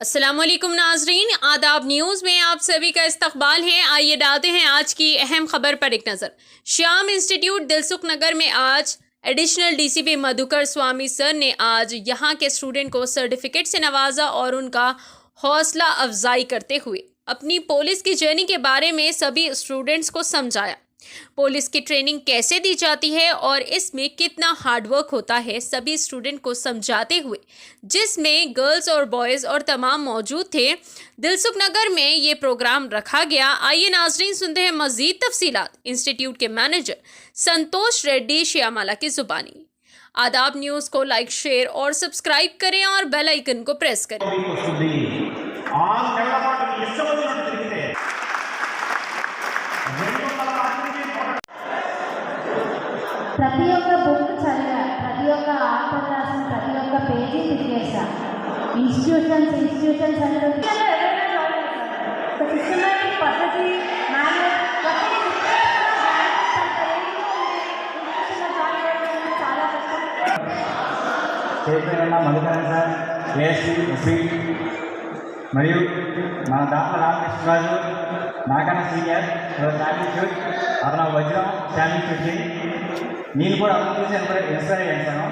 अस्सलामुअलैकुम नाजरीन, आदाब न्यूज़ में आप सभी का इस्तकबाल है। आइए डालते हैं आज की अहम खबर पर एक नज़र। श्याम इंस्टीट्यूट दिलसुख नगर में आज एडिशनल डीसीपी मधुकर स्वामी सर ने आज यहां के स्टूडेंट को सर्टिफिकेट से नवाजा और उनका हौसला अफजाई करते हुए अपनी पुलिस की जर्नी के बारे में सभी स्टूडेंट्स को समझाया। पुलिस की ट्रेनिंग कैसे दी जाती है और इसमें कितना हार्डवर्क होता है सभी स्टूडेंट को समझाते हुए, जिसमें गर्ल्स और बॉयज़ और तमाम मौजूद थे। दिलसुख नगर में ये प्रोग्राम रखा गया। आइए नाजरीन सुनते हैं मजीद तफसीलात इंस्टीट्यूट के मैनेजर संतोष रेड्डी श्यामाला की जुबानी। आदाब न्यूज़ को लाइक, शेयर और सब्सक्राइब करें और बेल आइकन को प्रेस करें। ప్రతి ఒక్క బుక్ చదివా, ప్రతి ఒక్క ఆథర్ రాసిన ప్రతి ఒక్క పేజీ తిరిగేసా. ఇన్స్టిట్యూషన్స్ అనేది సిస్టమేటిక్ పద్ధతి మధుకరన్ సార్, ఏఎస్పీ, ఎస్పీ మరియు మన దాపల రామకృష్ణరాజు నాకన్నా సీనియర్ చాంపియన్షిప్, అతను వజ్రం చాంపియన్షిప్కి నేను కూడా అతను చూసి ఇన్స్పైర్ చేశాను.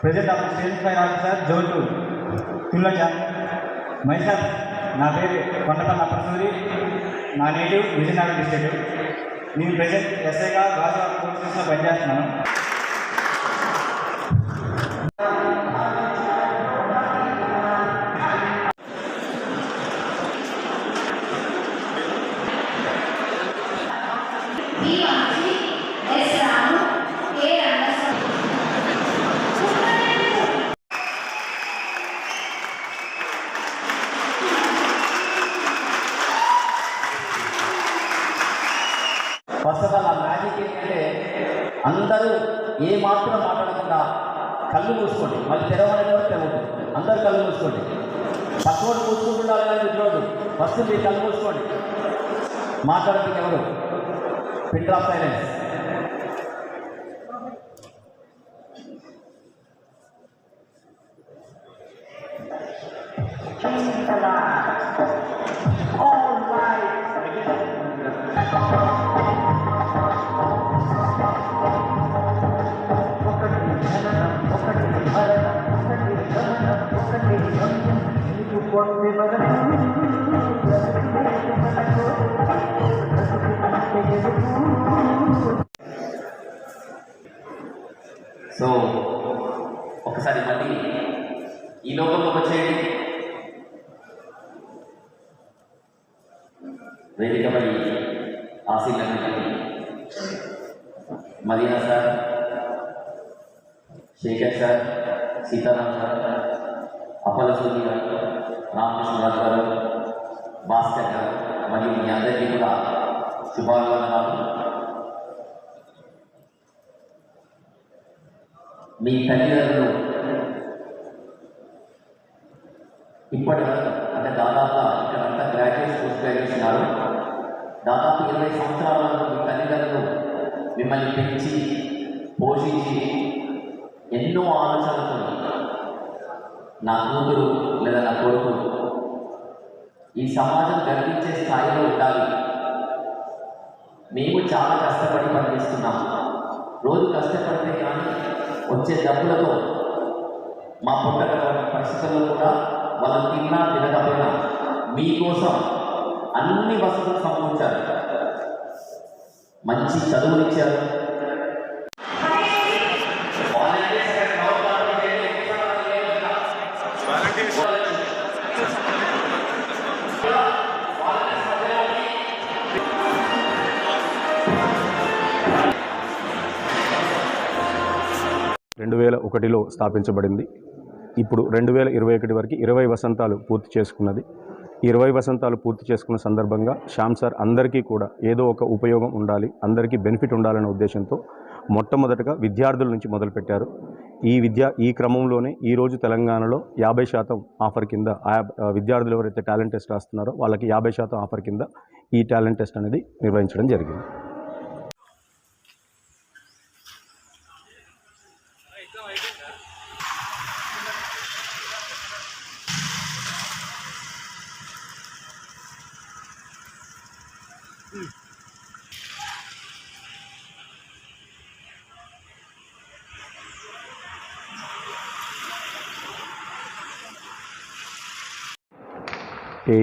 ప్రజెంట్ అతను స్టేజ్ ఫైర్ ఆఫీసర్ జోన్ 2 తుల్లజా. మైసెల్ఫ్, నా పేరు కొండపల్లి అప్పసూరి, నా నేటివ్ విజయనగరం డిస్ట్రిక్ట్. నేను ప్రజెంట్ ఎస్ఐగా గాజువాక పోలీస్ స్టేషన్లో పనిచేస్తున్నాను. ఫస్ట్ ఆఫ్ ఆల్ ఆ మ్యాజిక్ ఏంటంటే అందరూ ఏ మాత్రం మాట్లాడకుండా కళ్ళు మూసుకోండి. మళ్ళీ తెరవనేది కూడా తెరవుతుంది. అందరూ కళ్ళు మూసుకోండి. పక్కవాడు మూసుకుంటుండాలి కానీ చూడదు. ఫస్ట్ మీరు కళ్ళు మూసుకోండి. మాట్లాడడానికి ఎవరు పిన్ డ్రాప్ సైలెన్స్. సో ఒకసారి మళ్ళీ ఈ లోకంలోకి వచ్చేయండి. వేదికపై ఆశీర్వదించండి. Madina sir, Shekhar sir, Sitaram sir, Appala Suri garu, Ramakrishnaraju గారు, భాస్కర్ గారు మరియు మీ అందరికీ కూడా శుభాభివందనాలు. మీ తల్లిదండ్రులు ఇప్పటి వరకు అంటే దాదాపుగా ఇక్కడంతా గ్రాడ్యుయేట్, పోస్ట్ గ్రాడ్యుయేషన్ ఉన్నారు. దాదాపు 20 సంవత్సరాల వరకు మీ తల్లిదండ్రులు మిమ్మల్ని పెంచి పోషించి ఎన్నో ఆలోచనలతో నా కూతురు లేదా నా కొడుకు ఈ సమాజం గర్వించే స్థాయిలో ఉండాలి. మేము చాలా కష్టపడి పనిచేస్తున్నాము. రోజు కష్టపడితే కానీ వచ్చే డబ్బులతో మా పుట్టగల పరిస్థితుల్లో కూడా వాళ్ళు తిన్నా తినకపోయినా మీకోసం అన్ని వసతులు సమకూర్చారు. మంచి చదువునిచ్చారు. లో స్థాపించబడింది. ఇప్పుడు 2021 వరకు 20 వసంతాలు పూర్తి చేసుకున్నది. 20 వసంతాలు పూర్తి చేసుకున్న సందర్భంగా శ్యామ్ సార్ అందరికీ కూడా ఏదో ఒక ఉపయోగం ఉండాలి, అందరికీ బెనిఫిట్ ఉండాలనే ఉద్దేశంతో మొట్టమొదటగా విద్యార్థుల నుంచి మొదలుపెట్టారు. ఈ క్రమంలోనే ఈరోజు తెలంగాణలో 50% ఆఫర్ కింద విద్యార్థులు ఎవరైతే టాలెంట్ టెస్ట్ రాస్తున్నారో వాళ్ళకి 50% ఆఫర్ కింద ఈ టాలెంట్ టెస్ట్ అనేది నిర్వహించడం జరిగింది. ये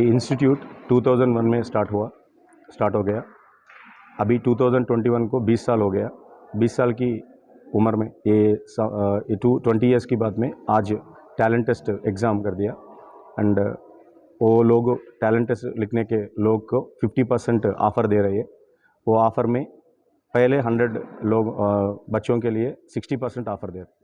इंस्टीट्यूट 2001 में स्टार्ट हो गया। अभी 2021 को 20 साल हो गया। 20 साल की उम्र में ये 20 ईयर्स की बाद में आज टैलेंट टेस्ट एग्ज़ाम कर दिया एंड वो लोग टैलेंट टेस्ट लिखने के लोग को 50% ऑफ़र दे रही है। वो ऑफ़र में पहले 100 लोग बच्चों के लिए 60% ऑफ़र दे रहे हैं।